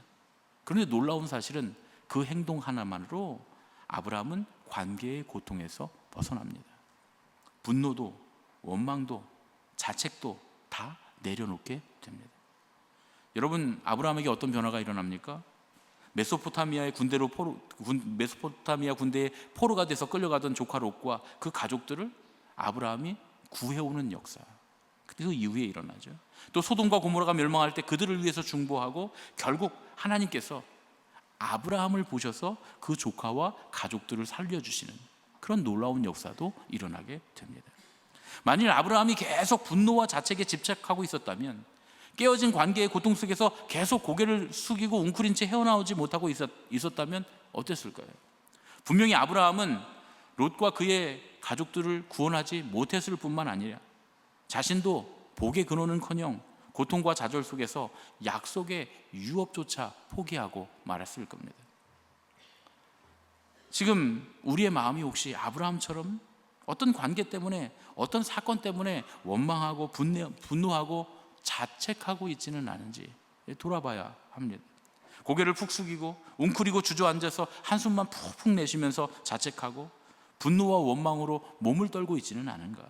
그런데 놀라운 사실은 그 행동 하나만으로 아브라함은 관계의 고통에서 벗어납니다. 분노도 원망도 자책도 다 내려놓게 됩니다. 여러분, 아브라함에게 어떤 변화가 일어납니까? 메소포타미아 군대의 포로가 돼서 끌려가던 조카 롯과 그 가족들을 아브라함이 구해오는 역사, 그 이후에 일어나죠. 또 소돔과 고모라가 멸망할 때 그들을 위해서 중보하고 결국 하나님께서 아브라함을 보셔서 그 조카와 가족들을 살려주시는 그런 놀라운 역사도 일어나게 됩니다. 만일 아브라함이 계속 분노와 자책에 집착하고 있었다면, 깨어진 관계의 고통 속에서 계속 고개를 숙이고 웅크린 채 헤어나오지 못하고 있었다면 어땠을까요? 분명히 아브라함은 롯과 그의 가족들을 구원하지 못했을 뿐만 아니라 자신도 복의 근원은커녕 고통과 좌절 속에서 약속의 유업조차 포기하고 말았을 겁니다. 지금 우리의 마음이 혹시 아브라함처럼 어떤 관계 때문에, 어떤 사건 때문에 원망하고 분노하고 자책하고 있지는 않은지 돌아봐야 합니다. 고개를 푹 숙이고 웅크리고 주저앉아서 한숨만 푹푹 내쉬면서 자책하고 분노와 원망으로 몸을 떨고 있지는 않은가?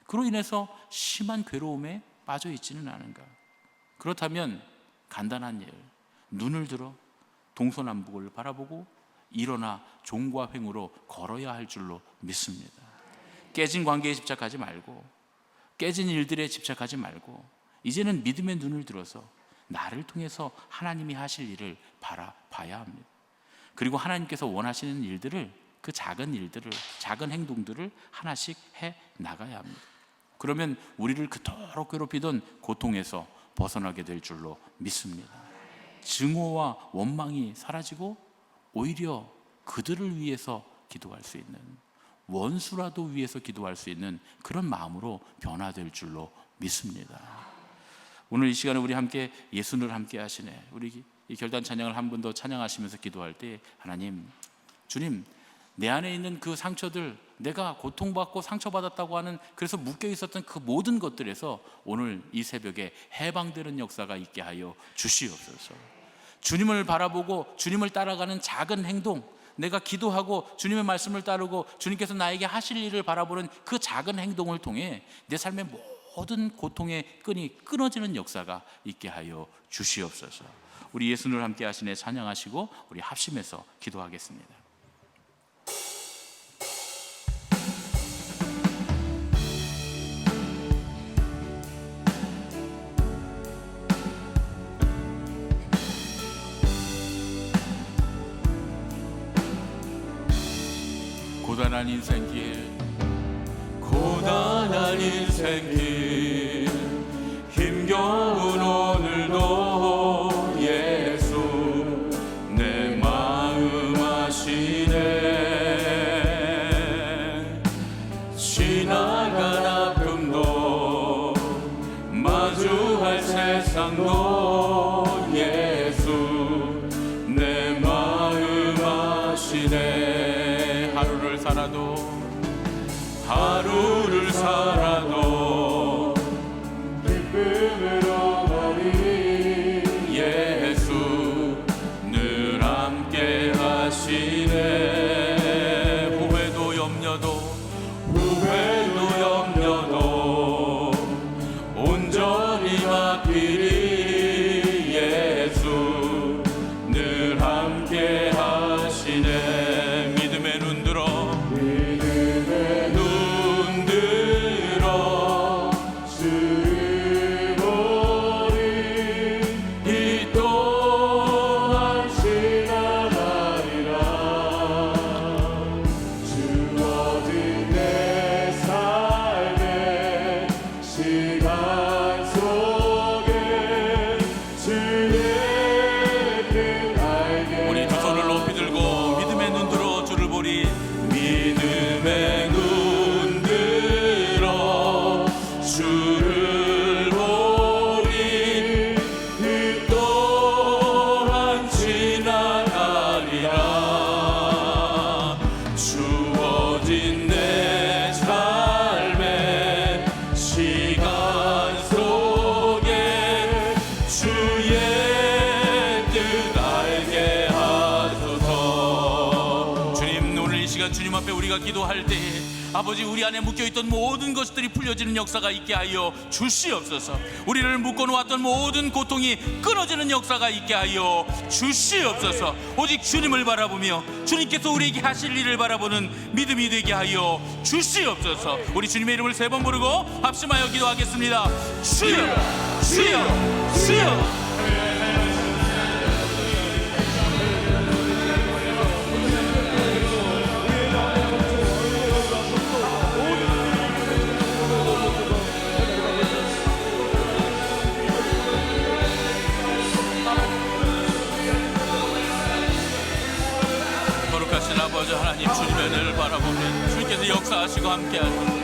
그로 인해서 심한 괴로움에 빠져 있지는 않은가? 그렇다면 간단한 일, 눈을 들어 동서남북을 바라보고 일어나 종과 횡으로 걸어야 할 줄로 믿습니다. 깨진 관계에 집착하지 말고, 깨진 일들에 집착하지 말고, 이제는 믿음의 눈을 들어서 나를 통해서 하나님이 하실 일을 바라봐야 합니다. 그리고 하나님께서 원하시는 일들을, 그 작은 일들을, 작은 행동들을 하나씩 해 나가야 합니다. 그러면 우리를 그토록 괴롭히던 고통에서 벗어나게 될 줄로 믿습니다. 증오와 원망이 사라지고 오히려 그들을 위해서 기도할 수 있는, 원수라도 위해서 기도할 수 있는 그런 마음으로 변화될 줄로 믿습니다. 오늘 이 시간에 우리 함께 예수를 함께 하시네, 우리 이 결단 찬양을 한 번 더 찬양하시면서 기도할 때, 하나님, 주님, 내 안에 있는 그 상처들, 내가 고통받고 상처받았다고 하는, 그래서 묶여 있었던 그 모든 것들에서 오늘 이 새벽에 해방되는 역사가 있게 하여 주시옵소서. 주님을 바라보고 주님을 따라가는 작은 행동, 내가 기도하고 주님의 말씀을 따르고 주님께서 나에게 하실 일을 바라보는 그 작은 행동을 통해 내 삶의 모든 고통의 끈이 끊어지는 역사가 있게 하여 주시옵소서. 우리 예수님을 함께 하시네 찬양하시고 우리 합심해서 기도하겠습니다. 고단한 인생길, 고단한 인생길, 힘겨운 오늘도 예수 내 마음 아시네. 지나간 아픔도 마주할 세상도 예수 내 마음 아시네. 하루를 살아도 기쁨으로 가리. 예수 늘 함께 하시네. 후회도 염려도 온전히 맡기리. 예수 늘 함께 하시네. 믿음의 눈 들어 주를 보리. 이 또한 지나가리라. 주어진 내 삶의 시간 속에 주의 뜻 알게. 우리 두 손을 높이 들고 믿음의 눈 들어 주를 보리. 믿음의 눈 들어 주를 보리. 그 또한 지나가리라. 주어진 내 삶의 시간 속에 주의 뜻 알게 하소서. 주님, 오늘 이 시간 주님 앞에 우리가 기도할 때에 아버지, 우리 안에 묶여있던 모든 것들이 풀려지는 역사가 있게 하여 주시옵소서. 우리를 묶어놓았던 모든 고통이 끊어지는 역사가 있게 하여 주시옵소서. 오직 주님을 바라보며 주님께서 우리에게 하실 일을 바라보는 믿음이 되게 하여 주시옵소서. 우리 주님의 이름을 3번 부르고 합심하여 기도하겠습니다. 주여, 주여, 주여. 거룩하신 아버지 하나님, 주님의 은혜를 바라보면 주님께서 역사하시고 함께하시고